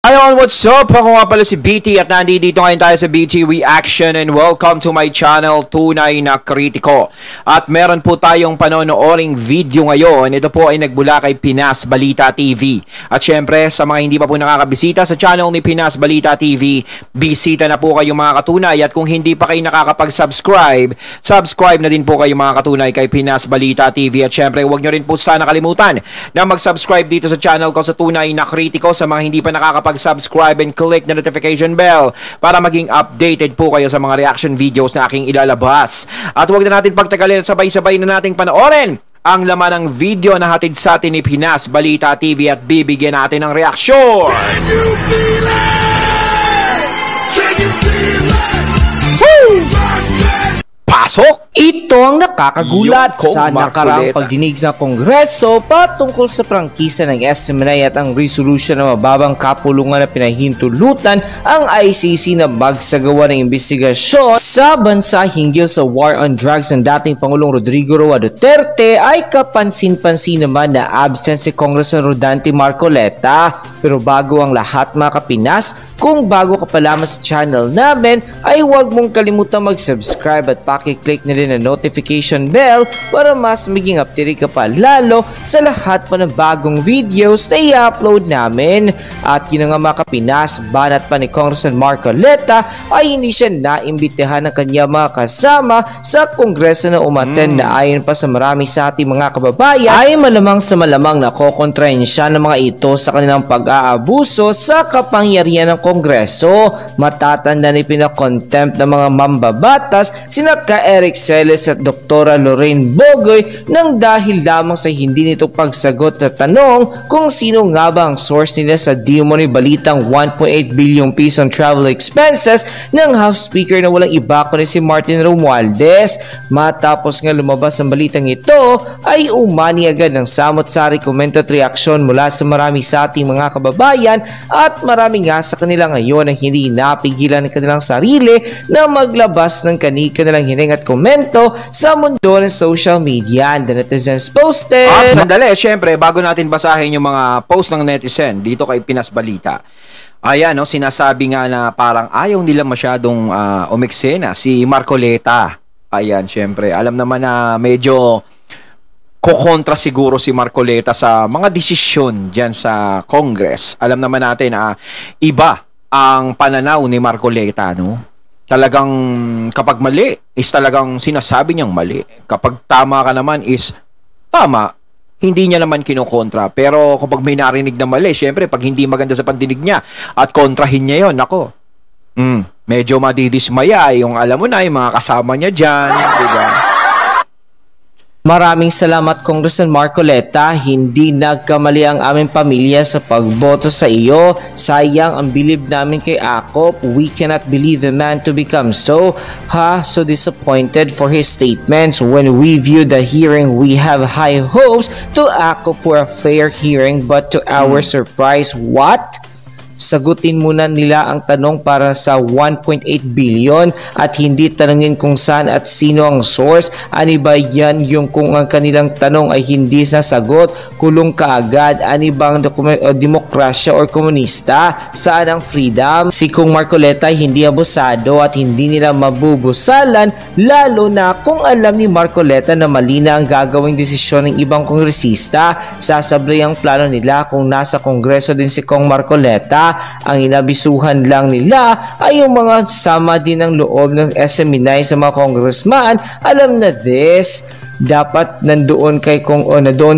Ayun, what's up? Ako nga pala si BT at nandito ngayon tayo sa BT Reaction and welcome to my channel, Tunay na Kritiko. At meron po tayong panonooring video ngayon. Ito po ay nagbula kay Pinas Balita TV. At syempre, sa mga hindi pa po nakakabisita sa channel ni Pinas Balita TV, bisita na po kayo mga katunay. At kung hindi pa kayo nakakapag-subscribe, subscribe na din po kayo mga katunay kay Pinas Balita TV. At syempre, huwag nyo rin po sana kalimutan na mag-subscribe dito sa channel ko sa Tunay na Kritiko. Sa mga hindi pa nakakapag-subscribe and click the notification bell para maging updated po kayo sa mga reaction videos na aking ilalabas. At huwag na natin pagtagalin at sabay-sabay na nating panoorin ang laman ng video na hatid sa atin ni Pinas Balita TV at bibigyan natin ng reaksyon. Can you feel it? Can you feel it? Woo! Pasok! Ito ang nakakagulat Yoko sa nakaraang Marcoleta. pagdinig sa Kongreso patungkol sa prangkisa ng SMNI at ang resolution na mababang kapulungan na pinahintulutan ang ICC na magsagawa ng investigasyon sa bansa hinggil sa war on drugs ng dating Pangulong Rodrigo Roa Duterte ay kapansin-pansin naman na absent si Congressman Rodante Marcoleta. Pero bago ang lahat mga kapinas, kung bago ka pa lamang sa channel namin ay huwag mong kalimutang mag-subscribe at pakiclick na rin ang notification bell para mas maging updated ka pa lalo sa lahat pa ng bagong videos na i-upload namin. At yun nga mga kapinas, banat pa ni Congressman Marcoleta ay hindi siya naimbitahan ng kanya mga kasama sa Kongreso na umattend na ayon pa sa marami sa ating mga kababayan ay malamang sa malamang nakokontrahin siya ng mga ito sa kanilang pag-aabuso sa kapangyarihan ng Kongreso. Matatanda ni pinakontempt ng mga mambabatas sina ka Eric Celes at Dr. Lorraine Bogoy nang dahil lamang sa hindi nito pagsagot sa tanong kung sino nga ba ang source nila sa di umano'y balitang 1.8 billion peso travel expenses ng House Speaker na walang iba kundi si Martin Romualdez. Matapos nga lumabas ang balitang ito ay umani agad ng samot-sari komento at reaksyon mula sa marami sa ating mga kababayan at marami nga sa kanila ngayon ang hindi napigilan ng kanilang sarili na maglabas ng kanilang hiling at komento sa mundo ng social media. And the netizens posted. Sandali, syempre, bago natin basahin yung mga post ng netizen dito kay Pinas Balita. Ayan, no, sinasabi nga na parang ayaw nila masyadong umeksena si Marcoleta. Ayan, syempre, alam naman na medyo kokontra siguro si Marcoleta sa mga desisyon dyan sa Congress. Alam naman natin na iba ang pananaw ni Marcoleta, no? Talagang kapag mali is talagang sinasabi niyang mali. Kapag tama ka naman is tama. Hindi niya naman kinokontra. Pero kapag may narinig na mali, syempre pag hindi maganda sa pandinig niya at kontrahin niya yon, nako. Medyo madidismaya yung alam mo na yung mga kasama niya dyan, diba? Maraming salamat Congressman Marcoleta, hindi nagkamali ang aming pamilya sa pagboto sa iyo. Sayang ang bilib namin kay Akop. We cannot believe the man to become so disappointed for his statements. When we view the hearing, we have high hopes to Akop for a fair hearing, but to our surprise, what? Sagutin muna nila ang tanong para sa 1.8 billion at hindi tanungin kung saan at sino ang source. Ani ba yan yung kung ang kanilang tanong ay hindi nasagot, kulong kaagad? Ani bang demokrasya or komunista? Saan ang freedom? Si Kung Marcoleta ay hindi abusado at hindi nila mabubusalan, lalo na kung alam ni Marcoleta na mali na ang gagawing desisyon ng ibang kongresista. Sasablay ang plano nila kung nasa Kongreso din si Kong Marcoleta. Ang inabisuhan lang nila ay yung mga sama din ng loob ng SMNI sa mga congressman. Alam na this. Dapat nandoon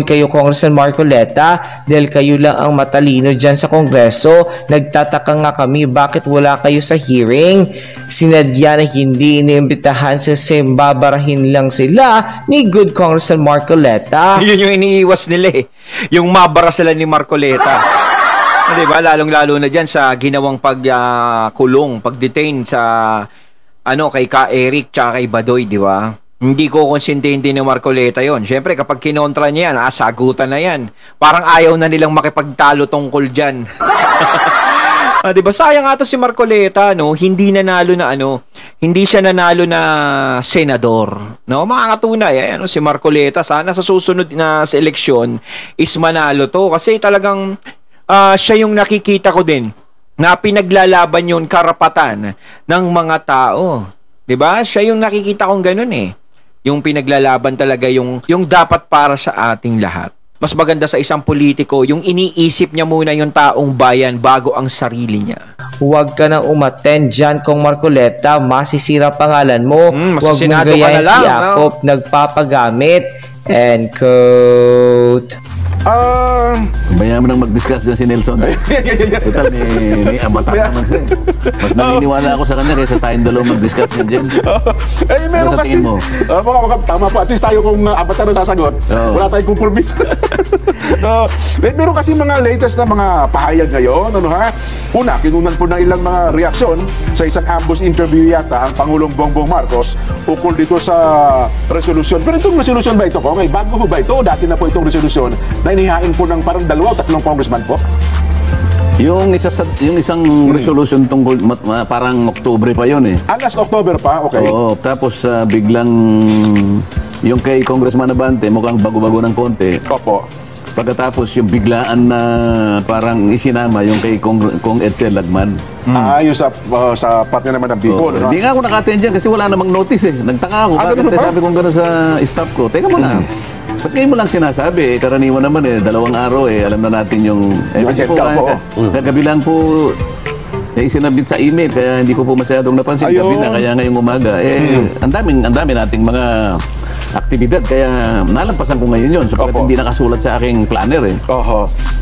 kayo Congressman Marcoleta dahil kayo lang ang matalino dyan sa Kongreso. Nagtataka nga kami bakit wala kayo sa hearing. Sinadya na hindi iniimbitahan sa babarahin lang sila ni good Congressman Marcoleta. Yun yung iniiwas nila eh. Yung mabara sila ni Marcoleta. Diba? Lalong-lalo na dyan sa ginawang pagkulong, pag-detain sa kay Ka Eric tsaka kay Badoy, di ba? Hindi ko konsintindi ni Marcoleta yon. Siyempre, kapag kinontra niya yan, sagutan na yan. Parang ayaw na nilang makipagtalo tungkol dyan. Diba? Sayang ata si Marcoleta, no? Hindi nanalo na hindi siya nanalo na senador. No? Mga katunay, si Marcoleta, sana sa susunod na sa eleksyon is manalo to. Kasi talagang siya yung nakikita ko din na pinaglalaban yung karapatan ng mga tao. 'Di ba? Siya yung nakikita kong ganun eh. Yung pinaglalaban talaga yung dapat para sa ating lahat. Mas maganda sa isang politiko, yung iniisip niya muna yung taong bayan bago ang sarili niya. Huwag ka nang umattend dyan kung Marcoleta, masisira pangalan mo. Huwag mong masisinado ka gayahin na lang, si Akop, nagpapagamit. End quote. Bayan mo nang mag-discuss dyan si Nelson. Total, may amata naman siya. Mas naniniwala ako sa kanya kaysa tayong dalawang mag-discuss dyan. Meron sa kasi, tingin mo? tama po, at least tayo kung avatar na sasagot, wala tayong kumpulbis. Meron kasi mga latest na mga pahayag ngayon, Una, kinunan po ng ilang mga reaksyon sa isang ambush interview yata ang Pangulong Bongbong Marcos ukol dito sa resolusyon. Pero itong resolusyon ba ito, Kong? Bago ho ba ito? Dati na po itong resolusyon na inihain po ng parang 2 o 3 congressman po? Yung isang resolution tungkol parang Oktubre pa yun eh. Last October pa, okay. Oo, tapos biglang yung kay Congressman Abante mukhang bago-bago ng konti. Opo. Pagkatapos yung biglaan na parang isinama yung kay Kong Edsel Lagman. Yung sa part na naman ng Bicol. Hindi nga ako naka-attend dyan kasi wala namang notice eh. Nagtaka ako. Bakit sabi kong gano'n sa staff ko? Teka mo na. Ba't ngayon mo lang sinasabi? Karaniwan naman 2 araw alam na natin yung... kasi po, kagabi lang po isinabit sa email kaya hindi ko po masyadong napansin. Gabi na kaya ngayong umaga. Ang dami nating mga aktibidad kaya nalampasan ko ngayon yun sapagkat hindi nakasulat sa aking planner eh.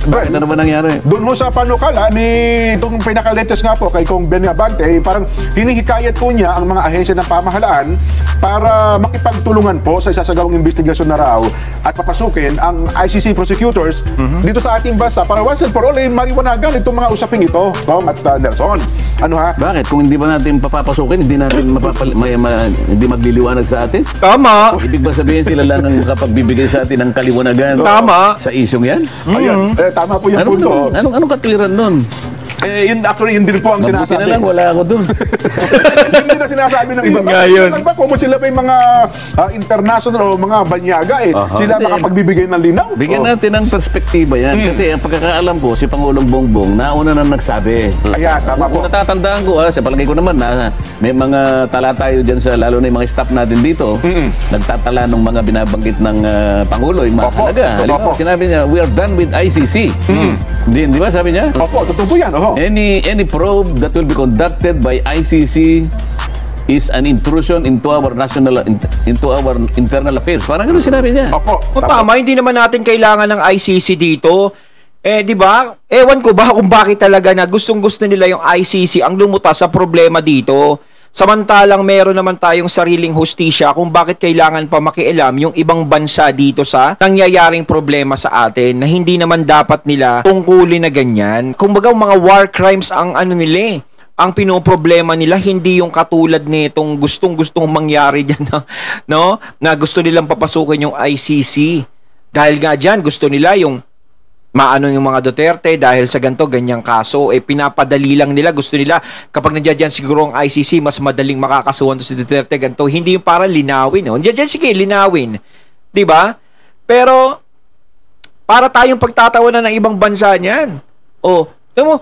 Bakit na naman nangyari? Doon mo sa panukala ni itong pinaka-latest nga po kay Kong Ben Abante, parang hinihikayat po niya ang mga ahensya ng pamahalaan para makipagtulungan po sa isasagawang investigasyon na raw at papasukin ang ICC prosecutors dito sa ating bansa para once and for all maliwanagan itong mga usaping ito, Kong at Nelson. Bakit? Kung hindi ba natin papapasukin, hindi natin hindi magliliwanag sa atin? Tama. Ibig ba sabihin sila lang ang makapagbibigay sa atin ng kaliwanagan? Tama. Sa isyong yan? Ayun, tama po yung punto. Anong katwiran nun? Yun din po ang Mabuti sinasabi. na lang, wala ako dun. Yun din ang sinasabi ng iba. Ngayon. Kung sila pa yung mga international o mga banyaga sila makapagbibigay ng linaw. Bigyan natin ng perspektiba yan. Kasi ang pagkakaalam ko, si Pangulong Bongbong, nauna na nagsabi. Ayan, tama po. Kung natatandaan ko, sa palagay ko naman, may mga tala tayo dyan sa, lalo na yung mga staff natin dito, nagtatala ng mga binabanggit ng Pangulo, yung mga halaga. Halimbawa, sinabi niya, we are done with ICC. Di ba sabi niya? Opo, totoo po yan. Any probe that will be conducted by ICC is an intrusion into our internal affairs. Parang gano'n sinabi niya. Opo. Tama, hindi naman natin kailangan ng ICC dito. Di ba? Ewan ko ba kung bakit talaga na gustong-gusto nila yung ICC ang lumutas sa problema dito. Samantalang meron naman tayong sariling hustisya kung bakit kailangan pa makialam yung ibang bansa dito sa nangyayaring problema sa atin na hindi naman dapat nila tungkulin na ganyan. Kumbaga mga war crimes ang nila ang pinoproblema nila, hindi yung katulad nitong gustong-gustong mangyari dyan na gusto nilang papasukin yung ICC. Dahil nga dyan, gusto nila yung maano yung mga Duterte dahil sa ganyang kaso, pinapadali lang nila. Gusto nila, kapag nandiyan dyan siguro ang ICC, mas madaling makakasuhan to si Duterte, ganito. Hindi yung para linawin. Nandiyan sige, linawin. Diba? Pero, para tayong pagtatawanan ng ibang bansa niyan.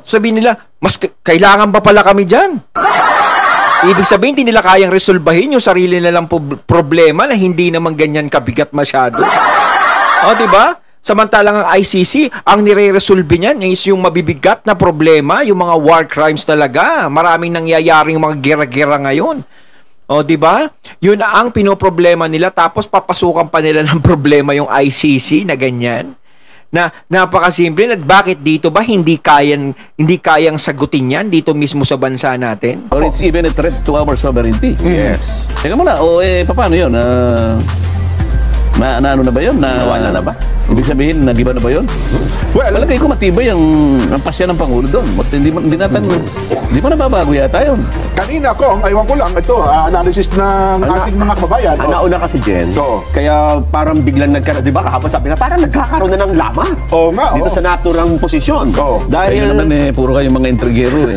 Sabihin nila, mas kailangan pa pala kami dyan. Ibig sabihin, hindi nila kayang resolbahin yung sarili nilang problema na hindi naman ganyan kabigat masyado. Diba? Samantalang ang ICC, ang nire-resolve niyan is yung mabibigat na problema, yung mga war crimes talaga. Maraming nangyayaring mga gera-gera ngayon. Di ba? Yun ang pinoproblema nila, tapos papasukan pa nila ng problema yung ICC na ganyan. Na napakasimple, at bakit dito ba hindi kayang sagutin yan dito mismo sa bansa natin? Or it's even a threat to our sovereignty. Yes. Teka muna, paano yun? Ano na ba yun? Nawala na ba? Ibig sabihin, nagiba na ba yun? Well, palagay ko matibay ang pasya ng Pangulo doon. Hindi pa nababago yata yun. Kanina ko, aywan ko lang, ito, analysis ng ating mga kababayan. Nauna kasi, Jen. Kaya parang biglang di ba, kahapon sabi na, parang nagkakaroon na ng laman. Dito sa naturang posisyon. Dahil naman puro kayong mga intrigero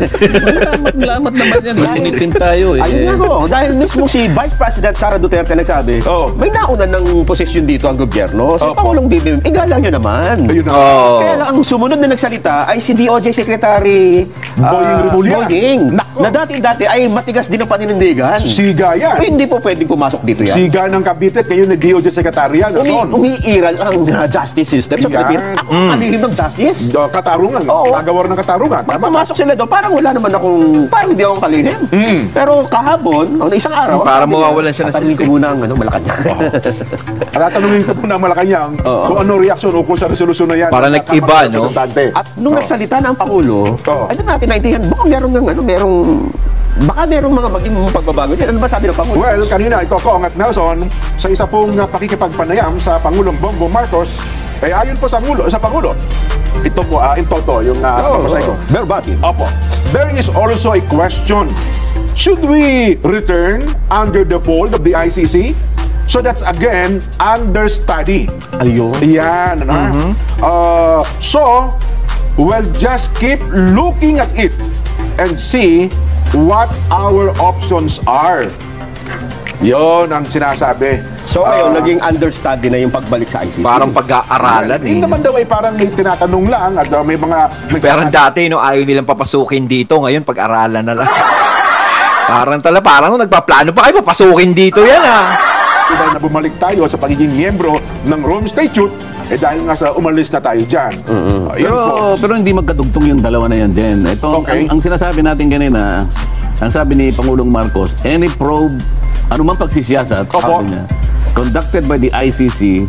Lamat naman yan. Unitim tayo Ayun nga Dahil mismo si Vice President Sara Duterte nagsabi, may nauna ng posisyon desisyon dito ang gobyerno. Si Pangulong BBM, igala nyo naman. Ayun na. Kaya lang, ang sumunod na nagsalita ay si DOJ Secretary Boying Rimulya. Boying, Nako. na dati-dati ay matigas din ang paninindigan. Siga yan. Hindi po pwedeng pumasok dito yan. Siga ng Cavite, kayo na DOJ Secretary yan. Umiiral ang justice system sa Yan. Pilipinas. Ako ang kalihim ng justice. Katarungan. Oo. Nagawar ng katarungan. Pag pumasok sila doon, parang wala naman parang hindi ako kalihim. Pero kahapon, o isang araw, Para sabi mawawalan siya ng tatanungin ko muna ang Malacanang. Tatanungin ko muna Malacanang kung ano reaksyon ukol sa resolusyon na yan. Para nag-iba, no? At nung nagsalita na ang Pangulo, Oo. ay doon natin naintindihan, baka merong mga maging pagbabago dyan. Ano ba sabi ng Pangulo? Well, kanina ito ko, at Nelson, sa isa pong pakikipagpanayam sa Pangulong Bongbong Marcos, ayon po sa Pangulo, ito po, in toto, yung papasay ko. Verbati. Opo. There is also a question. Should we return under the fold of the ICC? So that's again under study. Ayun. Yan, ano? So, we'll just keep looking at it and see what our options are. Yon ang sinasabi. So ngayon, naging understudy na yung pagbalik sa ICC. Parang pag-aaralan eh. Hindi naman daw ay parang may tinatanong lang at may mga... Pero dati, no, ayaw nilang papasukin dito. Ngayon, pag-aralan na lang. parang nagpaplano pa kayo, papasukin dito yan, Dahil na bumalik tayo sa pagiging miyembro ng Rome Statute, dahil nga sa umalis na tayo dyan. Pero hindi magkadugtong yung dalawa na yan, Jen. Ito, Okay. ang sinasabi natin kanina, ang sabi ni Pangulong Marcos, any probe, anumang pagsisiyasat, sabi niya, conducted by the ICC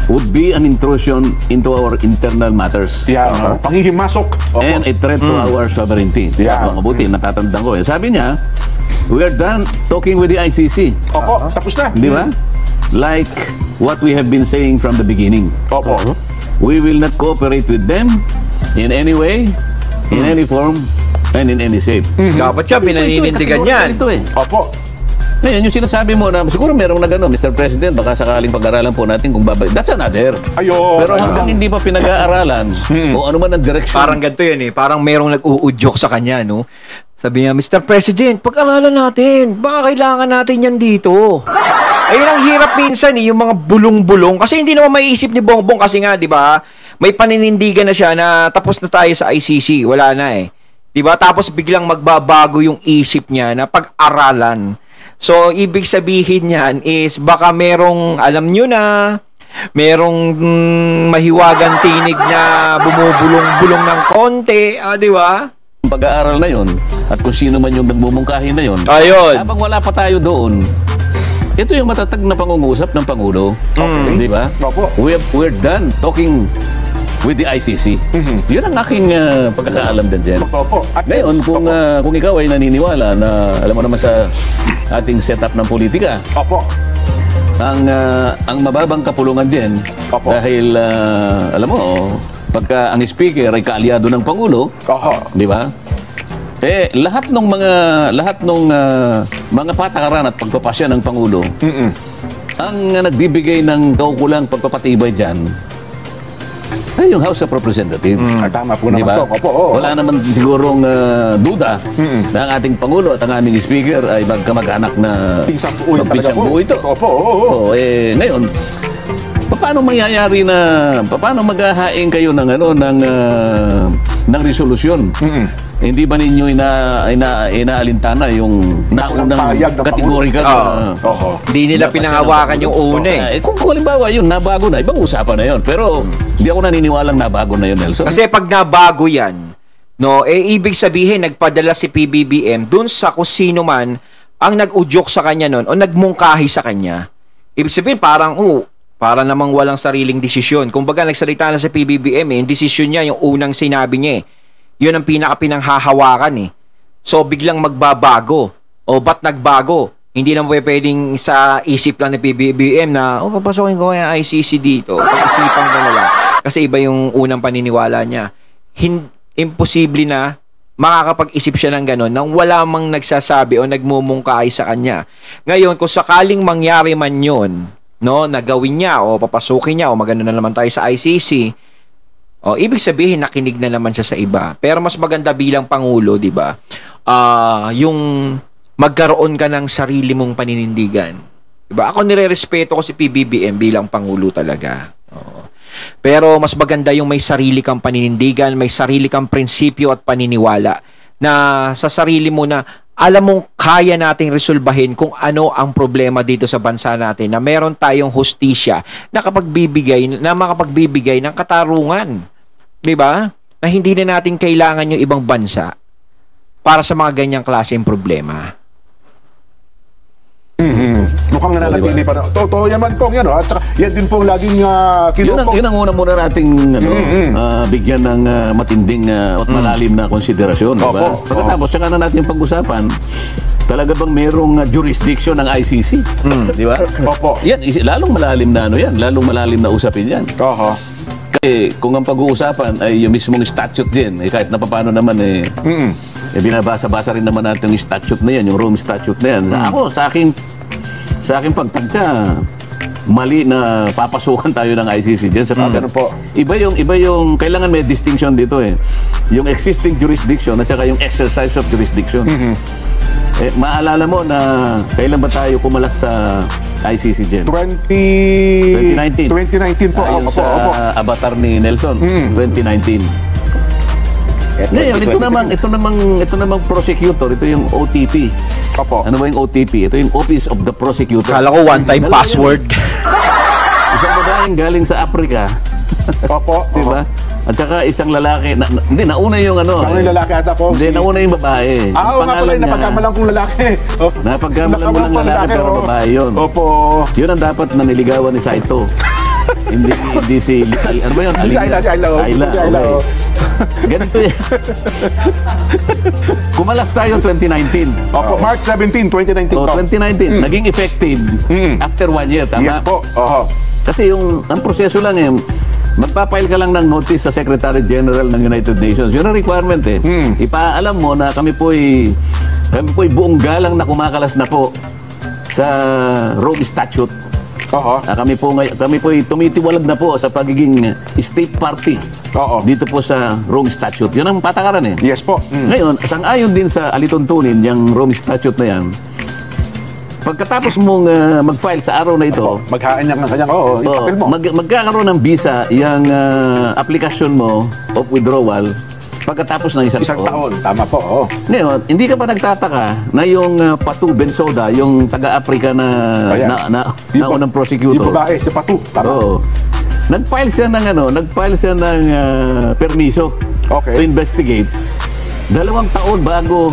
would be an intrusion into our internal matters. Yan, panghihimasok. And a threat to our sovereignty. Yeah. Mabuti, natatandaan ko. Sabi niya, we are done talking with the ICC. Opo, tapos na. Di ba? Like what we have been saying from the beginning. Opo. We will not cooperate with them in any way, in any form, and in any shape. Dapat siya, pinaninindigan yan. Ito eh. Opo. Ngayon, yung sinasabi mo na, siguro merong nagano, Mr. President, baka sakaling pag-aralan po natin kung babalik. That's another. Ayun. Pero hanggang hindi pa pinag-aaralan, o ano man ang direction. Parang ganito yan eh. Parang merong nag-uudyok sa kanya, no? Sabi niya, Mr. President, pag-aralan natin. Baka kailangan natin yan dito. Ayun ang hirap minsan eh, yung mga bulong-bulong. Kasi hindi naman maiisip ni Bongbong kasi nga, di ba? May paninindigan na siya na tapos na tayo sa ICC. Wala na eh. Di ba? Tapos biglang magbabago yung isip niya na pag-aralan. So, ibig sabihin niyan is baka merong, alam nyo na, merong mahiwagang tinig na bumubulong-bulong ng konti, di ba? Pag-aaral na yon at kung sino man yung nagmumungkahi na yon. Ayun. Habang wala pa tayo doon, ito yung matatag na pangungusap ng Pangulo. Di ba? Opo. We're done talking with the ICC. Yun ang aking pagkakaalam din dyan. Opo. At Ngayon, kung ikaw ay naniniwala na, alam mo naman sa ating setup ng politika, Opo. ang mababang kapulungan din, Opo. dahil, alam mo, pagka ang speaker ay kaalyado ng Pangulo, Oho. di ba? Lahat ng mga patakaran at pagpapasya ng Pangulo, ang nagbibigay ng kaukulang pagpapatibay diyan ay yung House of Representatives. Tama po naman Diba? to. Opo, oo. Wala naman sigurong duda na ang ating Pangulo at ang aming Speaker ay magkamag-anak na Pinsang buo yan talaga pinsang po. buo ito. Opo, oo. Ngayon, paano mangyayari na, paano maghahain kayo ng resolusyon? Hindi ba ninyo inaalintana yung naunang pahayag ng kategorika? Oho. Hindi nila pinangawakan yung una eh. Kung halimbawa yun, nabago na, ibang usapan na yun. Pero hindi ako naniniwalang nabago na yun, Nelson. Kasi pag nabago yan, no, ibig sabihin, nagpadala si PBBM dun sa kung sino man ang nag-udyok sa kanya nun o nagmungkahi sa kanya. Ibig sabihin, parang namang walang sariling desisyon. Kung baga, nagsalita na sa PBBM, yung desisyon niya, yung unang sinabi niya yun ang pinaka-pinanghahawakan eh. So, biglang magbabago. O, ba't nagbago? Hindi naman pwedeng sa isip lang ng PBBM na, papasokin ko kaya ICC dito. Pag-isipan ko na lang. Kasi iba yung unang paniniwala niya. Imposible na makakapag-isip siya ng gano'n nang wala mang nagsasabi o nagmumungkahi sa kanya. Ngayon, kung sakaling mangyari man yun, no, nagawin niya o papasukin niya o magano na naman tayo sa ICC, ibig sabihin nakinig na naman siya sa iba. Pero mas maganda bilang Pangulo, di ba? Yung magkaroon ka ng sarili mong paninindigan. Diba? Ako nirerespeto ko si PBBM bilang Pangulo talaga. Oo. Pero mas maganda yung may sarili kang paninindigan, may sarili kang prinsipyo at paniniwala na sa sarili mo na alam mong kaya nating resolbahin kung ano ang problema dito sa bansa natin, na meron tayong hustisya na makapagbibigay ng katarungan. 'Di ba? Na hindi na natin kailangan yung ibang bansa para sa mga ganyang klaseng problema. Mukhang nananatili pa. Totoo yaman po yan. At yan din po laging kinukong. Yun ang una muna nating bigyan ng matinding at malalim na konsiderasyon. Diba? Pagkatapos, saka na natin pag-usapan, talaga bang merong jurisdiction ng ICC? Di ba? Opo. Yan, lalong malalim na yan. Lalong malalim na usapin yan. Kasi kung ang pag-uusapan ay yung mismong statute din, kahit na paano naman binabasa-basa rin naman natin yung statute na yan, yung Rome Statute na yan. Ako, sa aking pagtansya, mali na papasukan tayo ng ICC dyan. Po. Iba yung, kailangan may distinction dito eh. Yung existing jurisdiction at saka yung exercise of jurisdiction. Maalala mo na kailan ba tayo kumalas sa ICC dyan? 2019. 2019 po. Ayon sa avatar ni Nelson, 2019. Ngayon, ito namang prosecutor, ito yung OTP. Opo. Ano ba yung OTP? Ito yung Office of the Prosecutor. Kala ko one-time password. Isang babaeng galing sa Africa. Opo. Diba? At saka isang lalaki. Hindi, nauna yung ano. Nauna yung lalaki ata po. Hindi, nauna yung babae. Oo nga pala, napagkamalang kong lalaki. Napagkamalang mo ng lalaki, pero babae yun. Opo. Yun ang dapat na niligawan ni Saito. Hindi si... Ano ba yun? Si Ayla. Ganito yan. Kumalas tayo 2019. Opo, March 17, 2019. 2019. Naging effective after 1 year, tama? Yes po. Kasi ang proseso lang magpapile ka lang ng notice sa Secretary General ng United Nations. Yun ang requirement eh. Ipaalam mo na kami po'y buong galang na kumakalas na po sa Rome Statute. Kami po tumitiwalag na po sa pagiging state party dito po sa Rome Statute. Yun ang patakaran eh. Yes po. Ngayon, sang-ayon din sa alituntunin, yung Rome Statute na yan, pagkatapos mong mag-file sa araw na ito, maghain niya ng kanyang, ipapil mo. Magkakaroon ng visa yung application mo of withdrawal pagkatapos ng isang taon. Tama po. Ngayon, hindi ka pa nagtataka na yung Patu Bensouda, yung taga-Africa na unang prosecutor. Yung babae, si Patu. Tama. Nag-file siya ng permiso to investigate. 2 taon bago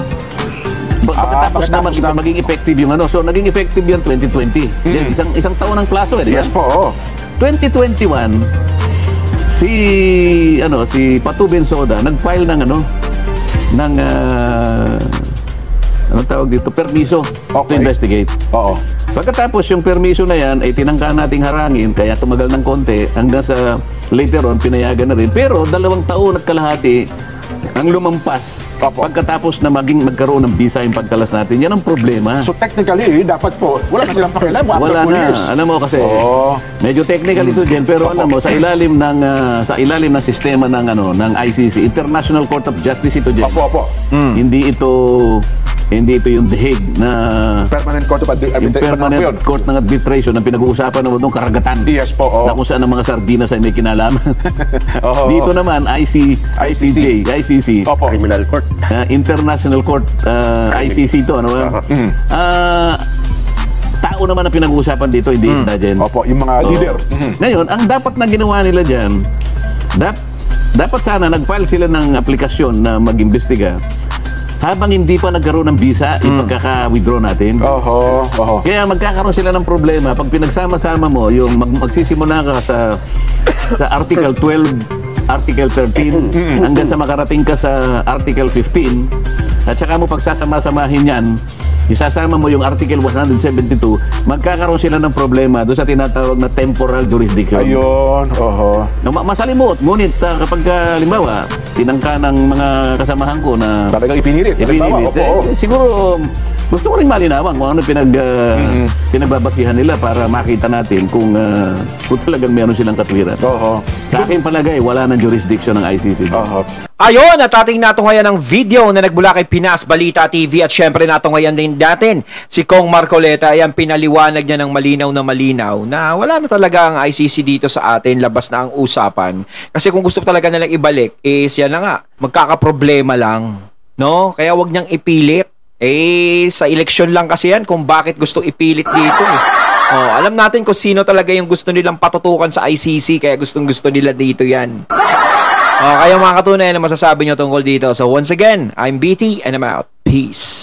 pagkatapos na maging effective yung ano. So, naging effective yan 2020. Yan, isang taon ang plaso di ba? Yes po. 2021, si Patu Bensouda nag-file ng anong tawag dito, permiso to investigate. Pagkatapos yung permiso na yan ay tinangka nating harangin, kaya tumagal ng konti hanggang sa later on pinayagan na rin. Pero 2 taon at kalahati ang lumampas pagkatapos na magkaroon ng visa yung pagkalas natin. Yan ang problema. So technically, dapat po, wala na silang pakialam. Wala na. Alam mo kasi, medyo technical ito din, pero alam mo, sa ilalim ng sistema ng ICC, International Court of Justice ito din. Hindi ito yung The Hague na Permanent Court of Arbitration. Yung Permanent Court ng Arbitration ang pinag-uusapan naman doon, karagatan. Yes po. Na kung saan ang mga sardinas ay may kinalaman. Dito naman, ICC. Criminal Court. International Court, ICC to. Ano ba? Tao naman ang pinag-uusapan dito, hindi isda dyan. Yung mga leader. Ngayon, ang dapat na ginawa nila dyan, dapat sana nag-file sila ng aplikasyon na mag-imbestiga habang hindi pa nagkaroon ng visa, ipagkaka-withdraw natin. Kaya magkakaroon sila ng problema pag pinagsama-sama mo, yung magsisimula ka sa Article 12, Article 13, hanggang sa makarating ka sa Article 15, at saka mo pagsasama-samahin yan, isasama mo yung Article 172, magkakaroon sila ng problema doon sa tinatawag na temporal jurisdiction. Ayun, Masalimuot, ngunit kapag halimbawa, tinangka ng mga kasamahan ko na talagang ipinilit. siguro Gusto ko rin malinawan kung ano pinagbabasihan nila para makita natin kung talagang meron silang katwiran. Sa akin palagay, wala nang jurisdiction ng ICC. Ayon, at ating natungayan ng video na nagmula kay Pinas Balita TV at syempre natungayan din natin si Kong Marcoleta. Ayan, pinaliwanag niya ng malinaw na wala na talaga ang ICC dito sa atin, labas na ang usapan. Kasi kung gusto talaga nilang ibalik, yan na nga, magkakaproblema lang. No? Kaya wag niyang ipilit. Sa eleksyon lang kasi yan kung bakit gusto ipilit dito alam natin kung sino talaga yung gusto nilang patutukan sa ICC, kaya gustong-gusto nila dito yan. Kaya mga katunay na masasabi nyo tungkol dito. So once again, I'm BT and I'm out. Peace.